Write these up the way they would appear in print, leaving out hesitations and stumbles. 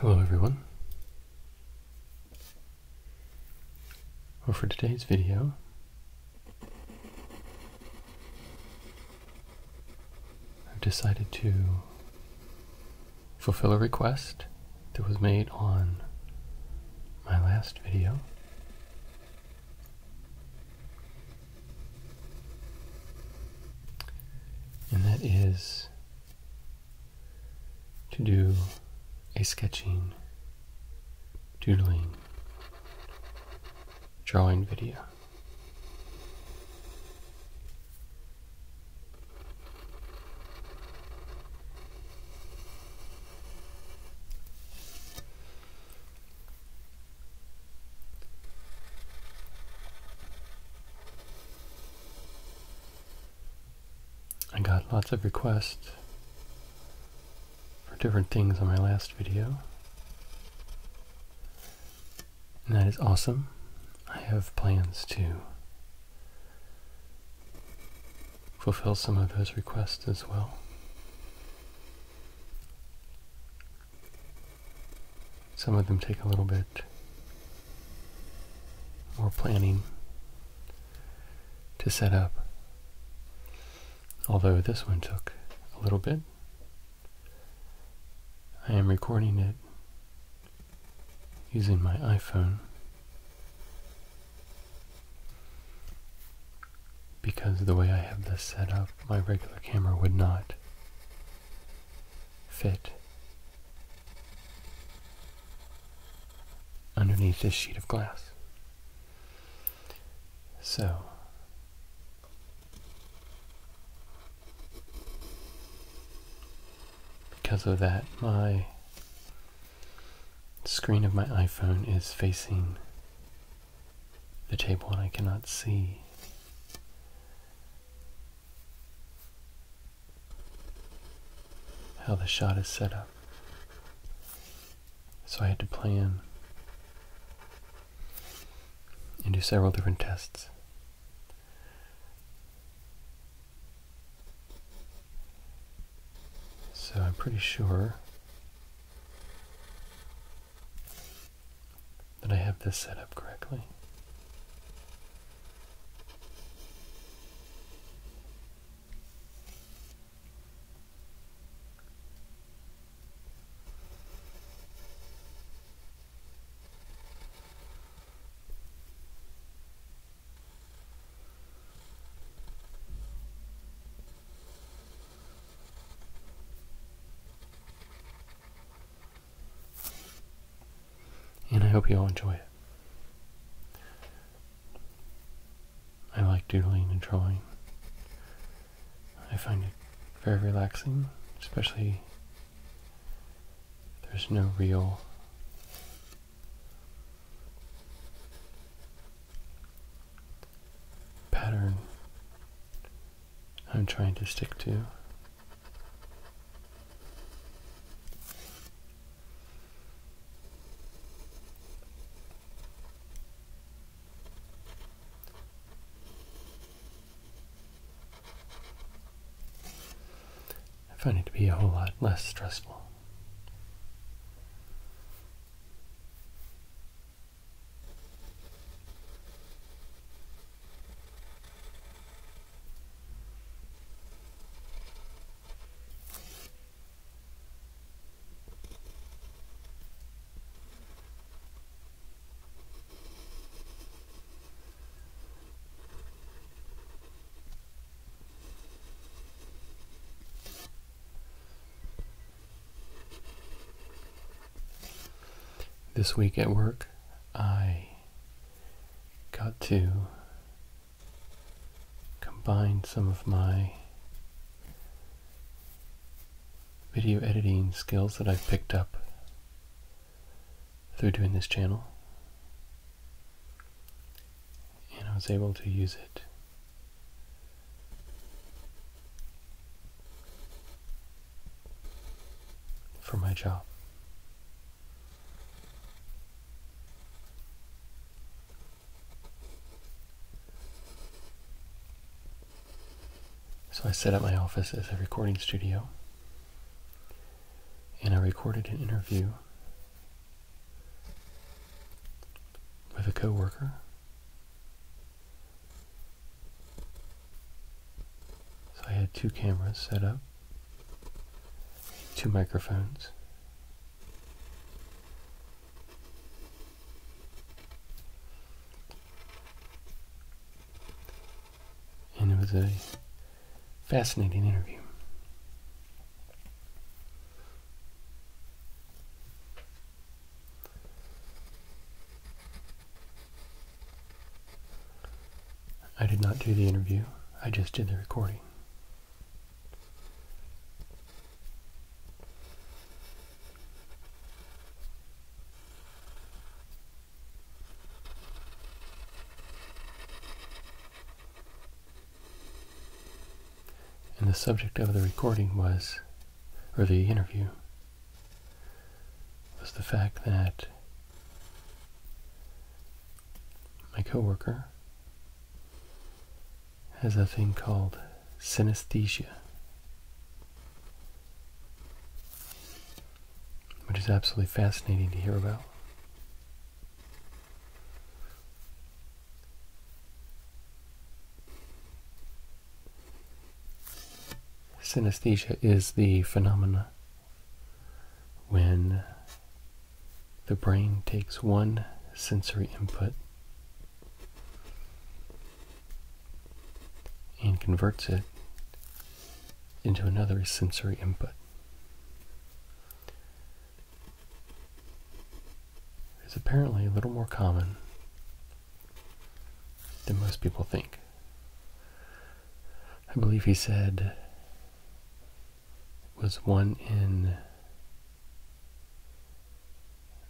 Hello everyone. Well, for today's video, I've decided to fulfill a request that was made on my last video. And that is to do a sketching, doodling, drawing video. I got lots of requests for different things on my last video, and that is awesome. I have plans to fulfill some of those requests as well. Some of them take a little bit more planning to set up, although this one took a little bit. I am recording it using my iPhone because the way I have this set up, my regular camera would not fit underneath this sheet of glass. So because of that, my screen of my iPhone is facing the table and I cannot see how the shot is set up. So I had to plan and do several different tests. So I'm pretty sure that I have this set up correctly. And I hope you all enjoy it. I like doodling and drawing. I find it very relaxing, especially if there's no real pattern I'm trying to stick to. I find it to be a whole lot less stressful. This week at work, I got to combine some of my video editing skills that I've picked up through doing this channel, and I was able to use it for my job. So I set up my office as a recording studio, and I recorded an interview with a coworker. So I had 2 cameras set up, 2 microphones. And it was a fascinating interview. I did not do the interview, I just did the recording. And the subject of the recording was, or the interview, was the fact that my coworker has a thing called synesthesia, which is absolutely fascinating to hear about. Synesthesia is the phenomena when the brain takes one sensory input and converts it into another sensory input. It's apparently a little more common than most people think. I believe he said it was 1 in,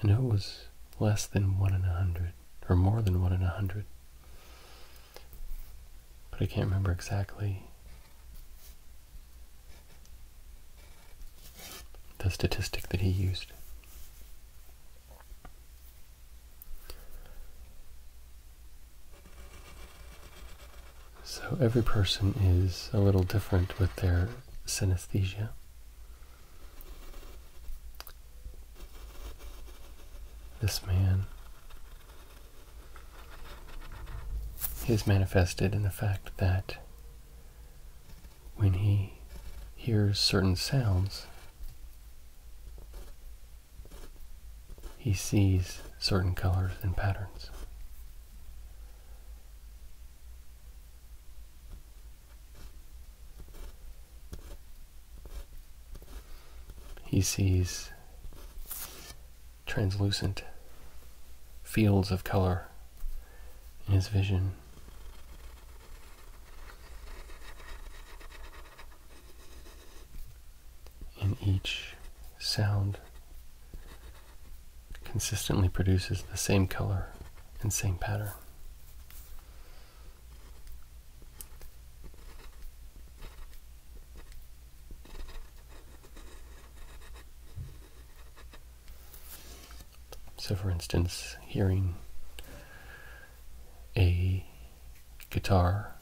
I know it was less than 1 in 100, or more than 1 in 100. But I can't remember exactly the statistic that he used. So every person is a little different with their synesthesia. This man is manifested in the fact that when he hears certain sounds, he sees certain colors and patterns. He sees translucent fields of color in his vision. And each sound consistently produces the same color and same pattern. So for instance, hearing a guitar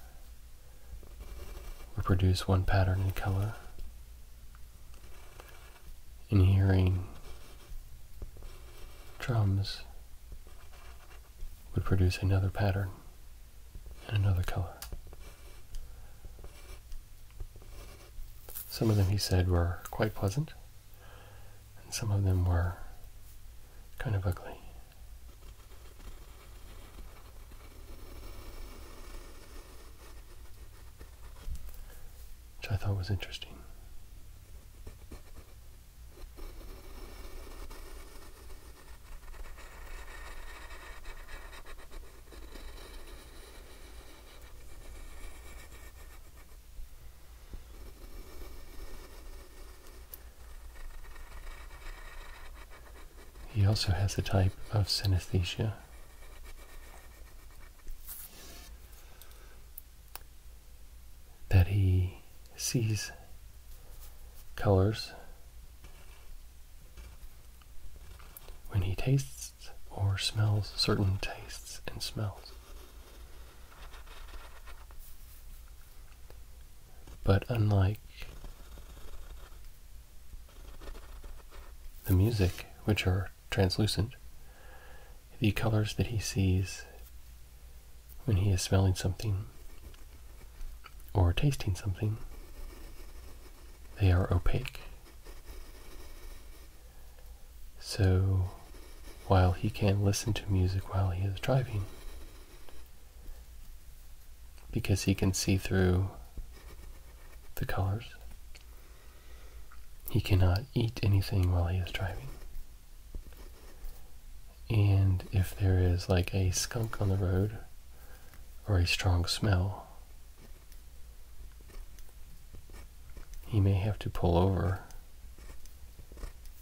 would produce one pattern in color, and hearing drums would produce another pattern and another color. Some of them, he said, were quite pleasant, and some of them were kind of ugly. Which I thought was interesting. He also has a type of synesthesia that he sees colors when he tastes or smells certain tastes and smells. But unlike the music, which are translucent, the colors that he sees when he is smelling something or tasting something, they are opaque. So while he can listen to music while he is driving, because he can see through the colors, he cannot eat anything while he is driving. And if there is like a skunk on the road or a strong smell, he may have to pull over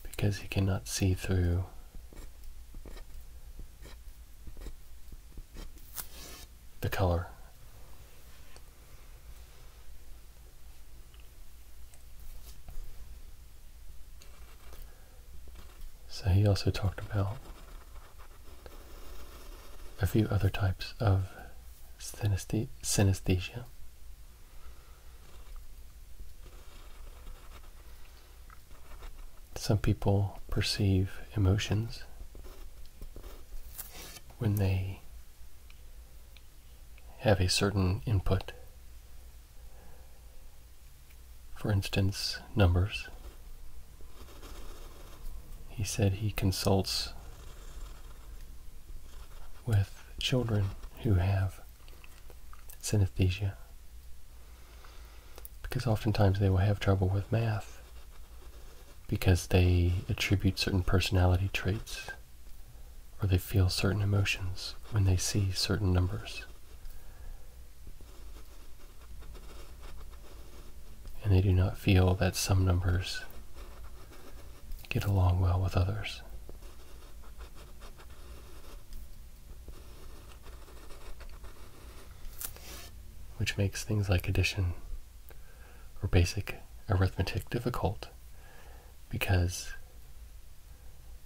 because he cannot see through the color. So he also talked about a few other types of synesthesia. Some people perceive emotions when they have a certain input. For instance, numbers. He said he consults with children who have synesthesia because oftentimes they will have trouble with math because they attribute certain personality traits or they feel certain emotions when they see certain numbers. And they do not feel that some numbers get along well with others. Which makes things like addition or basic arithmetic difficult because,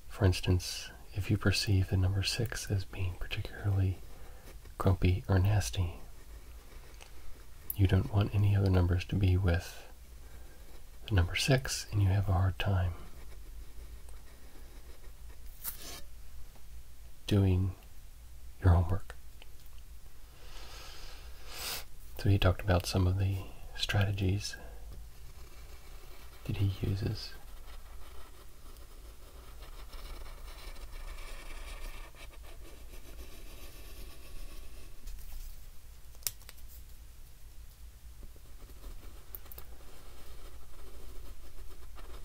for instance, if you perceive the number 6 as being particularly grumpy or nasty, you don't want any other numbers to be with the number 6 and you have a hard time doing your homework. So he talked about some of the strategies that he uses.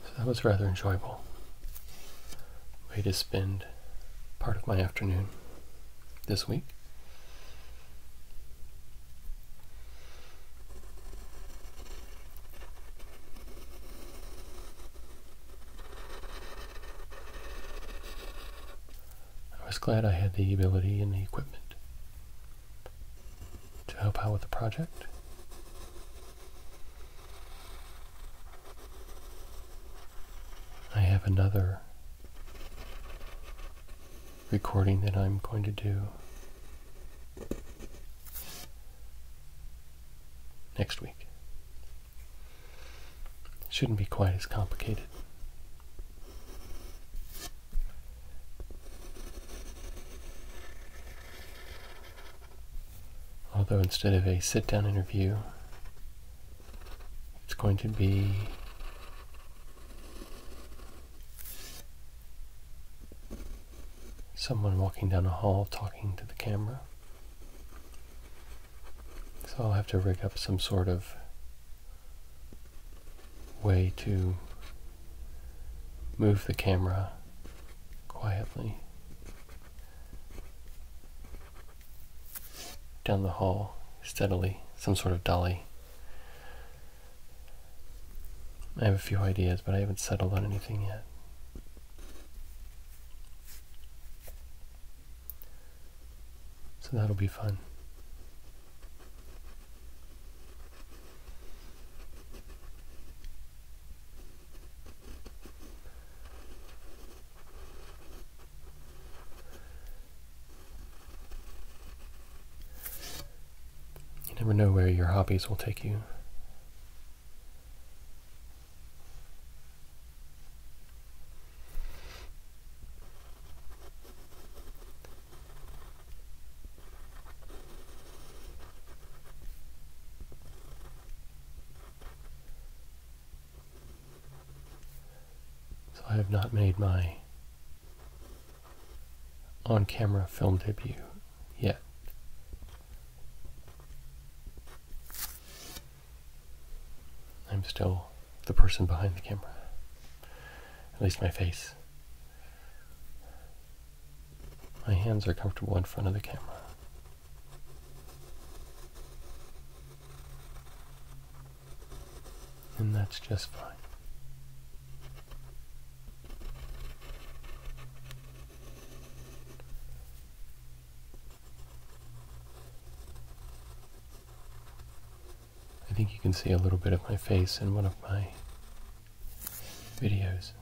So that was rather enjoyable. Way to spend part of my afternoon this week. I was glad I had the ability and the equipment to help out with the project. I have another recording that I'm going to do next week. It shouldn't be quite as complicated. Although instead of a sit-down interview, it's going to be someone walking down a hall talking to the camera. So I'll have to rig up some sort of way to move the camera quietly down the hall steadily, some sort of dolly. I have a few ideas, but I haven't settled on anything yet. So that'll be fun. You never know where your hobbies will take you. So I have not made my on-camera film debut yet. I'm still the person behind the camera, at least my face. My hands are comfortable in front of the camera. And that's just fine. I think you can see a little bit of my face in one of my videos.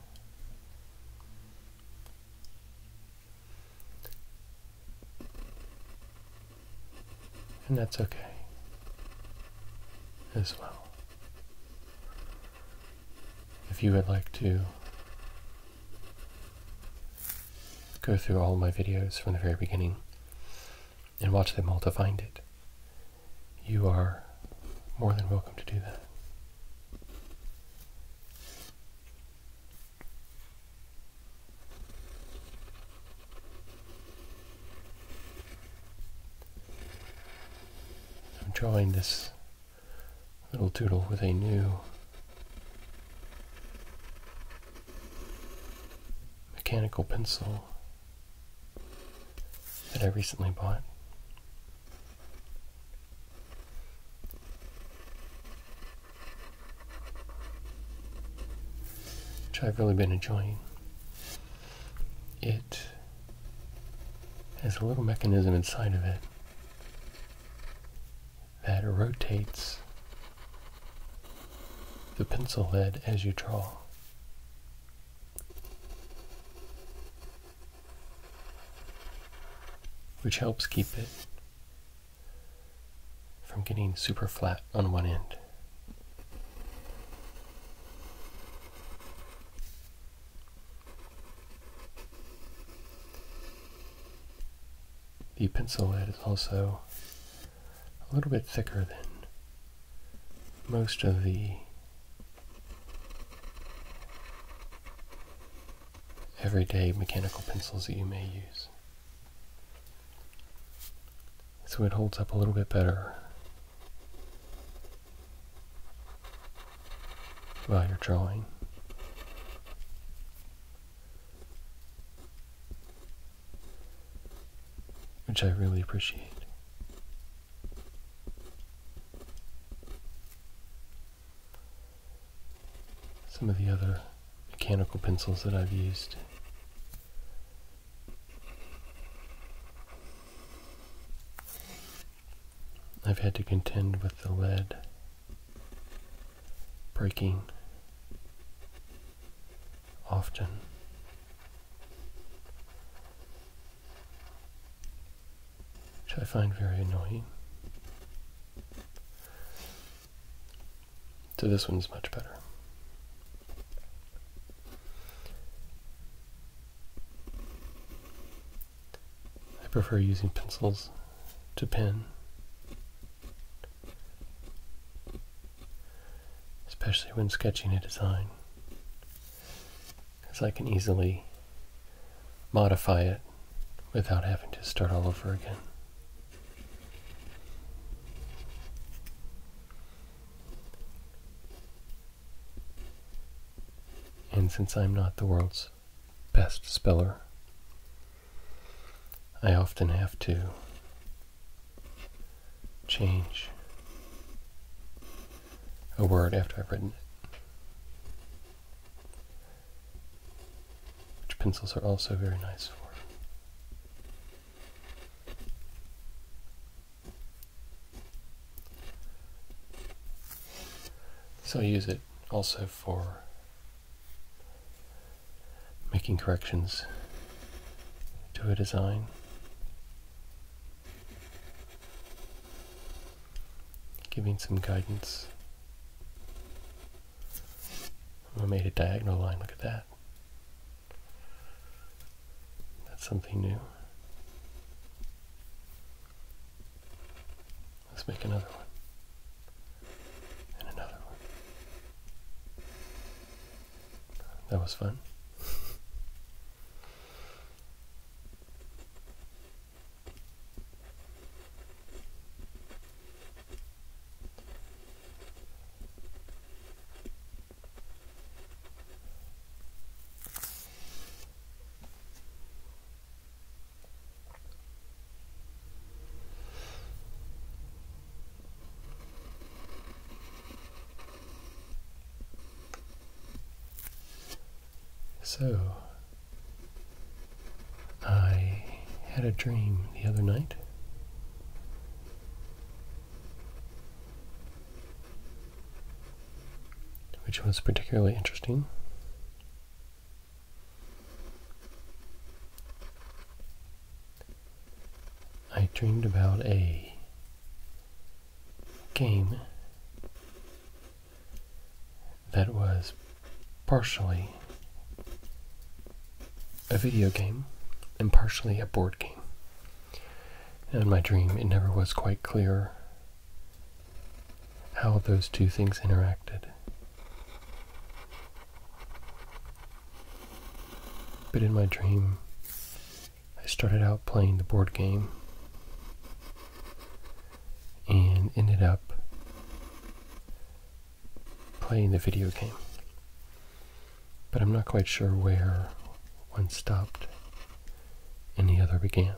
And that's okay as well. If you would like to go through all my videos from the very beginning and watch them all to find it, you are more than welcome to do that. I'm drawing this little doodle with a new mechanical pencil that I recently bought. Which I've really been enjoying. It has a little mechanism inside of it that rotates the pencil head as you draw. Which helps keep it from getting super flat on one end. The pencil head is also a little bit thicker than most of the everyday mechanical pencils that you may use. So it holds up a little bit better while you're drawing. Which I really appreciate. Some of the other mechanical pencils that I've used I've had to contend with the lead breaking often. Which I find very annoying. So this one's much better. I prefer using pencils to pen, especially when sketching a design, because I can easily modify it without having to start all over again. And since I'm not the world's best speller, I often have to change a word after I've written it, which pencils are also very nice for. So I use it also for making corrections to a design, giving some guidance. I made a diagonal line, look at that. That's something new. Let's make another one. And another one. That was fun. So, I had a dream the other night. Which was particularly interesting. I dreamed about a game that was partially a video game and partially a board game. And in my dream, it never was quite clear how those two things interacted. But in my dream, I started out playing the board game and ended up playing the video game. But I'm not quite sure where one stopped and the other began.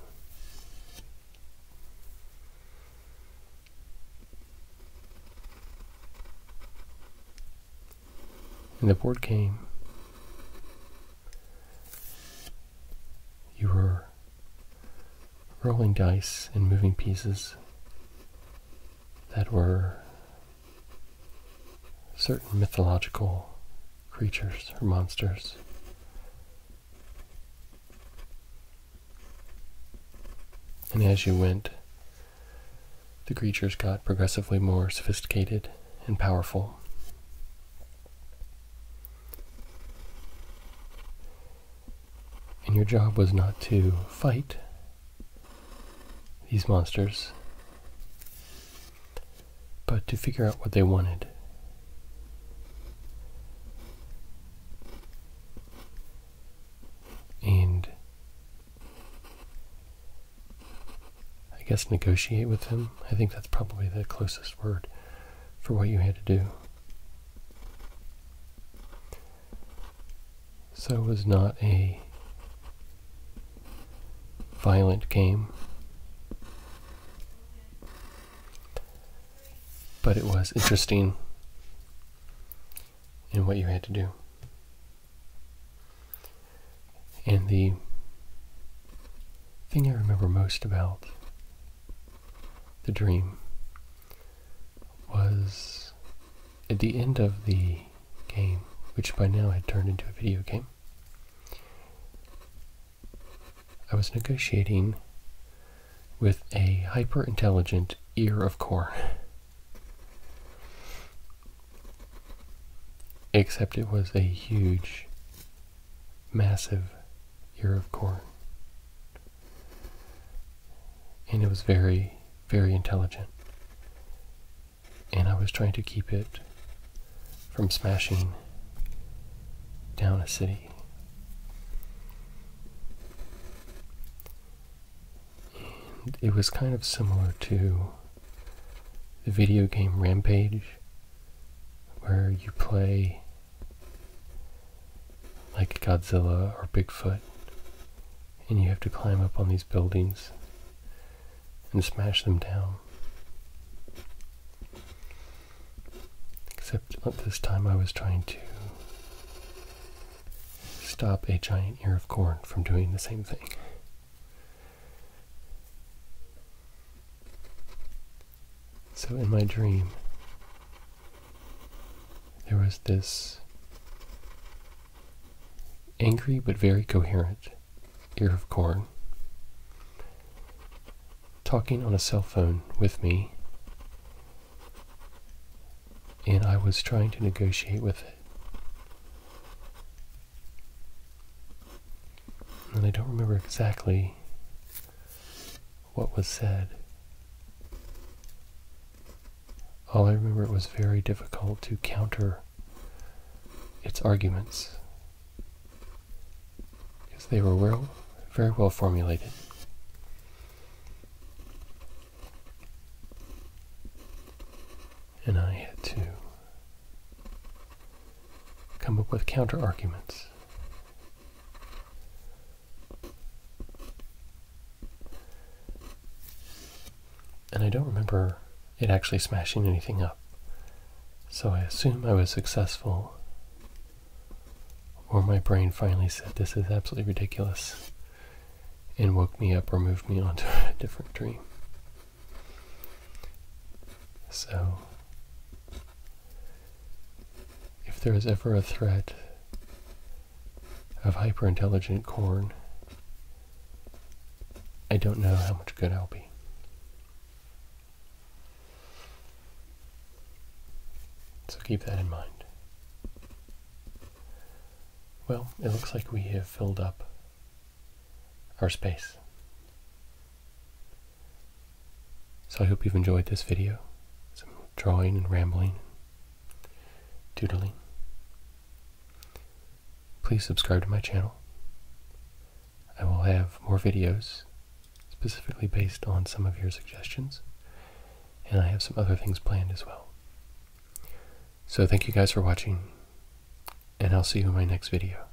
In the board game, you were rolling dice and moving pieces that were certain mythological creatures or monsters. And as you went, the creatures got progressively more sophisticated and powerful. And your job was not to fight these monsters, but to figure out what they wanted. And I guess negotiate with them. I think that's probably the closest word for what you had to do. So it was not a violent game, but it was interesting in what you had to do. And the thing I remember most about the dream was at the end of the game, which by now had turned into a video game. I was negotiating with a hyper-intelligent ear of corn. Except it was a huge, massive ear of corn. And it was very, very intelligent. And I was trying to keep it from smashing down a city. And it was kind of similar to the video game Rampage, where you play like Godzilla or Bigfoot, and you have to climb up on these buildings and smash them down. Except at this time I was trying to stop a giant ear of corn from doing the same thing. So in my dream, there was this angry but very coherent ear of corn talking on a cell phone with me, and I was trying to negotiate with it. And I don't remember exactly what was said. All I remember, it was very difficult to counter its arguments, because they were very well formulated. And I had to come up with counter arguments. And I don't remember it actually smashing anything up. So I assume I was successful, or my brain finally said this is absolutely ridiculous and woke me up or moved me onto a different dream. So, if there is ever a threat of hyper-intelligent corn, I don't know how much good I'll be. So keep that in mind. Well, it looks like we have filled up our space. So I hope you've enjoyed this video. Some drawing and rambling, doodling. Please subscribe to my channel. I will have more videos specifically based on some of your suggestions, and I have some other things planned as well. So thank you guys for watching, and I'll see you in my next video.